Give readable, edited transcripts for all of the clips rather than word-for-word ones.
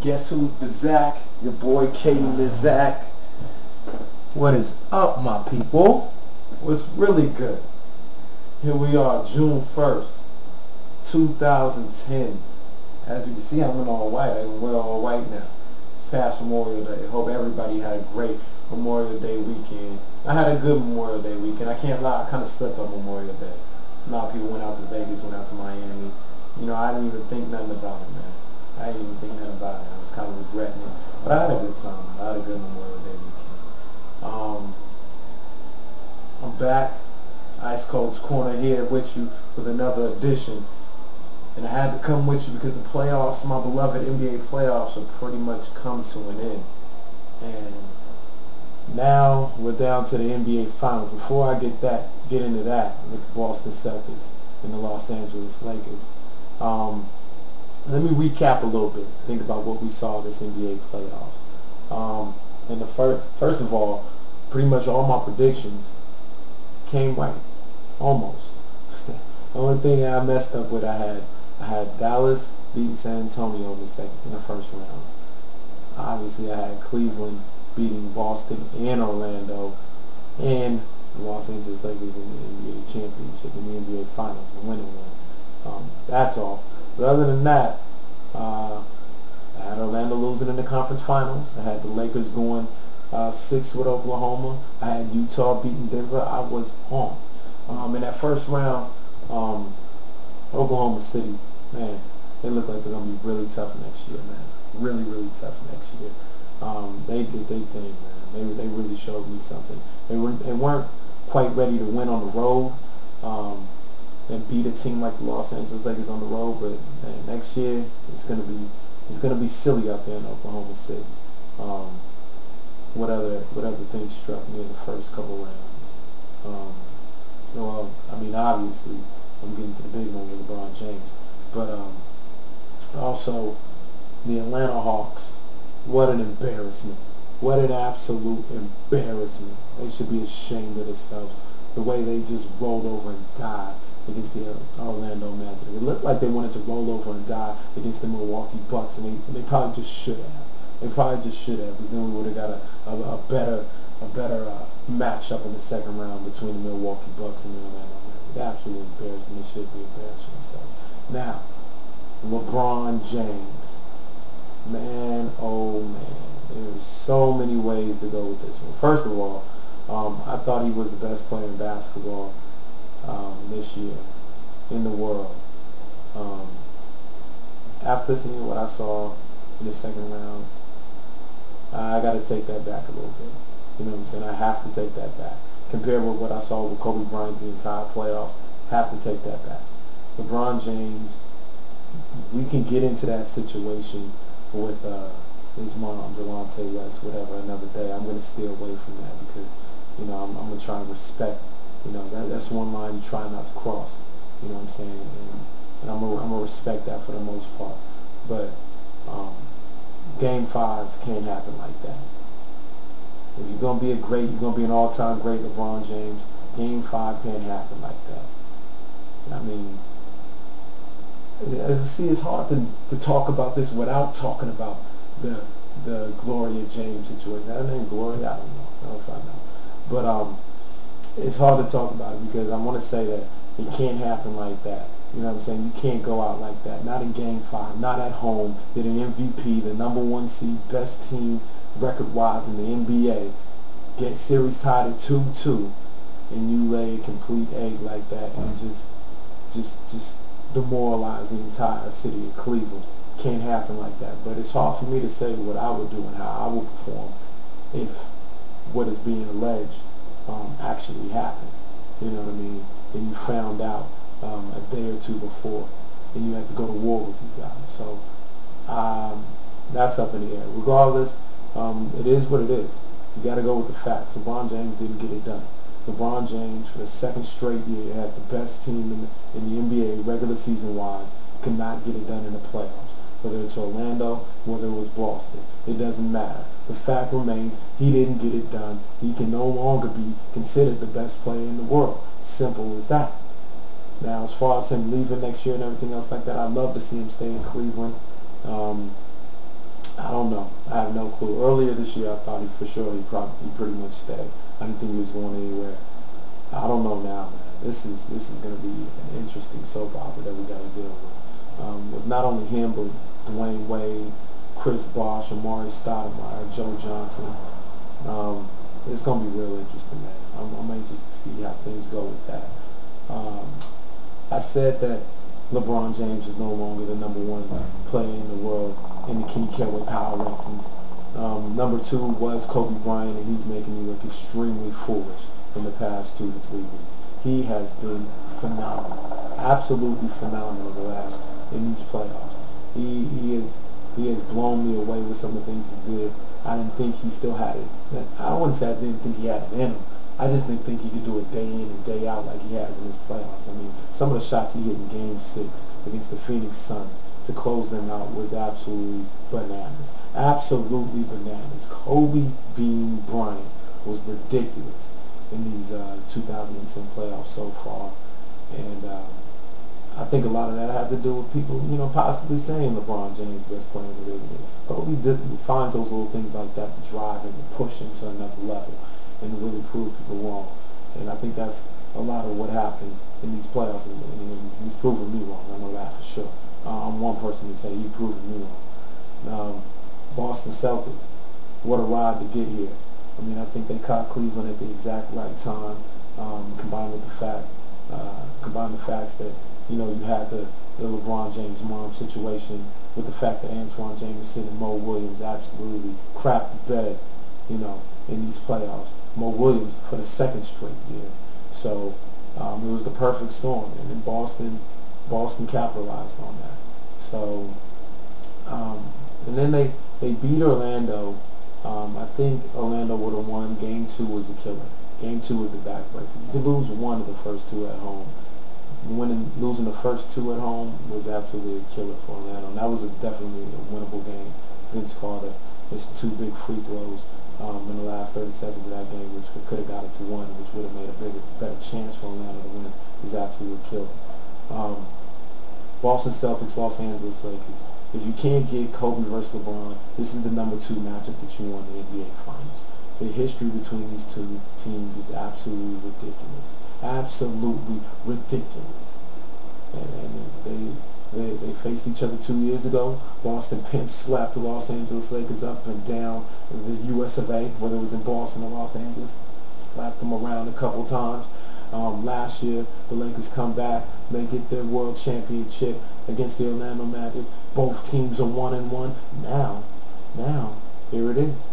Guess who's Bazak? Your boy Katie Bazak. What is up, my people? What's really good? Here we are, June 1st, 2010. As you can see, I'm in all white. I can wear all white now. It's past Memorial Day. I hope everybody had a great Memorial Day weekend. I had a good Memorial Day weekend. I can't lie, I kind of slept on Memorial Day. A lot of people went out to Vegas, went out to Miami. You know, I didn't even think nothing about it, man. I didn't even think nothing about it. I was kind of regretting it. But I had a good time. I had a good Memorial Day weekend. I'm back. Icecold's Corner here with you with another edition. And I had to come with you because the playoffs, my beloved NBA playoffs, have pretty much come to an end. And now we're down to the NBA Finals. Before I get into that with the Boston Celtics and the Los Angeles Lakers, let me recap a little bit. Think about what we saw this NBA playoffs. And the first of all, pretty much all my predictions came right, almost. The only thing I messed up with, I had Dallas beating San Antonio in the first round. Obviously, I had Cleveland beating Boston and Orlando, and the Los Angeles Lakers in the NBA championship, in the NBA Finals, and winning one. That's all. But other than that, I had Orlando losing in the conference finals. I had the Lakers going 6 with Oklahoma. I had Utah beating Denver. I was on. In that first round, Oklahoma City, man, they look like they're going to be really tough next year, man. Really, really tough next year. They did their thing, man. They really showed me something. They weren't quite ready to win on the road and beat a team like the Los Angeles Lakers on the road, but man, next year it's gonna be silly out there in Oklahoma City. What other things struck me in the first couple rounds? Well, I mean, obviously I'm getting to the big one with LeBron James, but also the Atlanta Hawks. What an embarrassment! What an absolute embarrassment! They should be ashamed of themselves. The way they just rolled over and died against the Orlando Magic. It looked like they wanted to roll over and die against the Milwaukee Bucks, and they probably just should have. They probably just should have, because then we would have got a better matchup in the second round between the Milwaukee Bucks and the Orlando Magic. Absolutely embarrassing. They should be embarrassing themselves. Now, LeBron James. Man, oh man. There's so many ways to go with this one. First of all, I thought he was the best player in basketball this year in the world. After seeing what I saw in the second round, I got to take that back a little bit. You know what I'm saying? I have to take that back. Compared with what I saw with Kobe Bryant the entire playoffs, have to take that back. LeBron James, we can get into that situation with his mom, Delonte West, whatever, another day. I'm going to stay away from that because, you know, I'm going to try and respect. You know, that's one line you try not to cross. You know what I'm saying? And I'm going to respect that for the most part. But Game 5 can't happen like that. If you're going to be a great, you're going to be an all-time great LeBron James, Game 5 can't happen like that. I mean, see, it's hard to talk about this without talking about the Gloria James situation. That name Gloria? I don't know. I don't know if I know. But it's hard to talk about it because I want to say that it can't happen like that. You know what I'm saying? You can't go out like that. Not in Game 5. Not at home. You're the MVP, the #1 seed, best team record-wise in the NBA. Get series tied at 2-2, and you lay a complete egg like that and just demoralize the entire city of Cleveland. Can't happen like that. But it's hard for me to say what I would do and how I would perform if what is being alleged actually happened. You know what I mean? And you found out a day or two before, and you had to go to war with these guys. So that's up in the air. Regardless, it is what it is. You got to go with the facts. LeBron James didn't get it done. LeBron James, for the second straight year, had the best team in the NBA regular season-wise, could not get it done in the playoffs. Whether it's Orlando, whether it was Boston, it doesn't matter. The fact remains, he didn't get it done. He can no longer be considered the best player in the world. Simple as that. Now, as far as him leaving next year and everything else like that, I'd love to see him stay in Cleveland. I don't know. I have no clue. Earlier this year, I thought he pretty much stay. I didn't think he was going anywhere. I don't know now, man. This is going to be an interesting soap opera that we got to deal with not only him, but Dwayne Wade, Chris Bosh, Amari Stoudemire, Joe Johnson. It's going to be real interesting, man. I'm anxious to see how things go with that. I said that LeBron James is no longer the #1 player in the world in the Kenny Kellaway Power Rankings. #2 was Kobe Bryant, and he's making me look extremely foolish in the past 2 to 3 weeks. He has been phenomenal, absolutely phenomenal in these playoffs. He has blown me away with some of the things he did. I didn't think he still had it. I wouldn't say I didn't think he had it in him. I just didn't think he could do it day in and day out like he has in his playoffs. I mean, some of the shots he hit in Game 6 against the Phoenix Suns to close them out was absolutely bananas. Absolutely bananas. Kobe being Bryant was ridiculous in these 2010 playoffs so far. And I think a lot of that had to do with people, possibly saying LeBron James best player in the league. Kobe finds those little things like that to drive him and push him to another level and to really prove people wrong. And I think that's a lot of what happened in these playoffs. And he's proven me wrong. I know that for sure. I'm one person to say he's proven me wrong. Boston Celtics, what a ride to get here. I mean, I think they caught Cleveland at the exact right time, combined the facts that, you had the LeBron James mom situation with the fact that Antoine Jameson and Mo Williams absolutely crapped the bed, in these playoffs. Mo Williams for the 2nd straight year. So it was the perfect storm, and then Boston capitalized on that. So, and then they beat Orlando. I think Orlando would have won. Game 2 was the killer. Game 2 was the backbreaker. You could lose one of the first 2 at home. Losing the first 2 at home was absolutely a killer for Orlando. And that was definitely a winnable game. Vince Carter missed 2 big free throws in the last 30 seconds of that game, which could have got it to 1, which would have made a better chance for Orlando to win. Is absolutely a killer. Boston Celtics, Los Angeles Lakers. If you can't get Kobe versus LeBron, this is the #2 matchup that you want in the NBA Finals. The history between these 2 teams is absolutely ridiculous. Absolutely ridiculous. And they faced each other 2 years ago. Boston pimp slapped the Los Angeles Lakers up and down the US of A, whether it was in Boston or Los Angeles. Slapped them around a couple times. Last year, the Lakers come back. They get their world championship against the Orlando Magic. Both teams are 1-1. Now, here it is.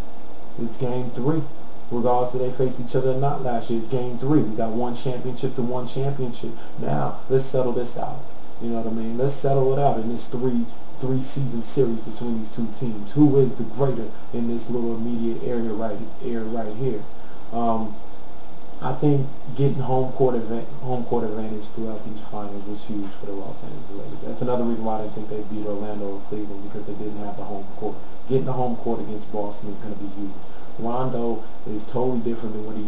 It's Game 3. Regardless if they faced each other or not last year, it's Game 3. We got 1 championship to 1 championship. Now, let's settle this out. You know what I mean? Let's settle it out in this three-season series between these 2 teams. Who is the greater in this little immediate area right here? I think getting home court advantage throughout these finals was huge for the Los Angeles Lakers. That's another reason why I didn't think they beat Orlando or Cleveland, because they didn't have the home court. Getting the home court against Boston is going to be huge. Rondo is totally different than what he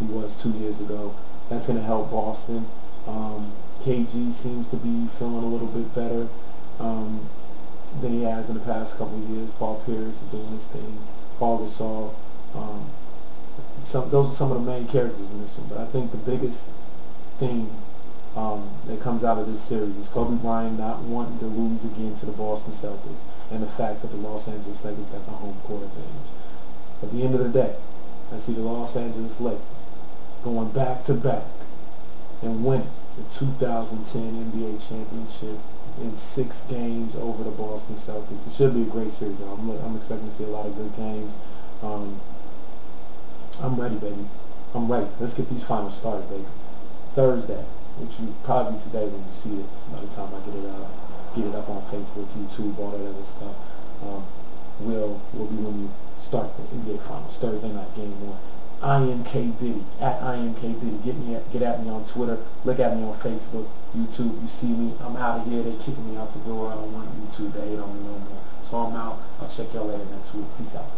was 2 years ago. That's going to help Boston. KG seems to be feeling a little bit better than he has in the past couple of years. Paul Pierce is doing his thing. Paul Gasol. Those are some of the main characters in this one. But I think the biggest thing that comes out of this series is Kobe Bryant not wanting to lose again to the Boston Celtics, and the fact that the Los Angeles Lakers got the home court advantage. At the end of the day, I see the Los Angeles Lakers going back-to-back and winning the 2010 NBA championship in 6 games over the Boston Celtics. It should be a great series, though. I'm expecting to see a lot of good games. I'm ready, baby. I'm ready. Let's get these finals started, baby. Thursday, which will probably be today when you see this, by the time I get it up on Facebook, YouTube, all that other stuff, will be when you start the NBA Finals. Thursday night, Game 1. I am K Diddy, at I am K Diddy. Get at me on Twitter. Look at me on Facebook, YouTube. You see me. I'm out of here. They kicking me out the door. I don't want YouTube to hate on me no more. So I'm out. I'll check y'all later next week. Peace out.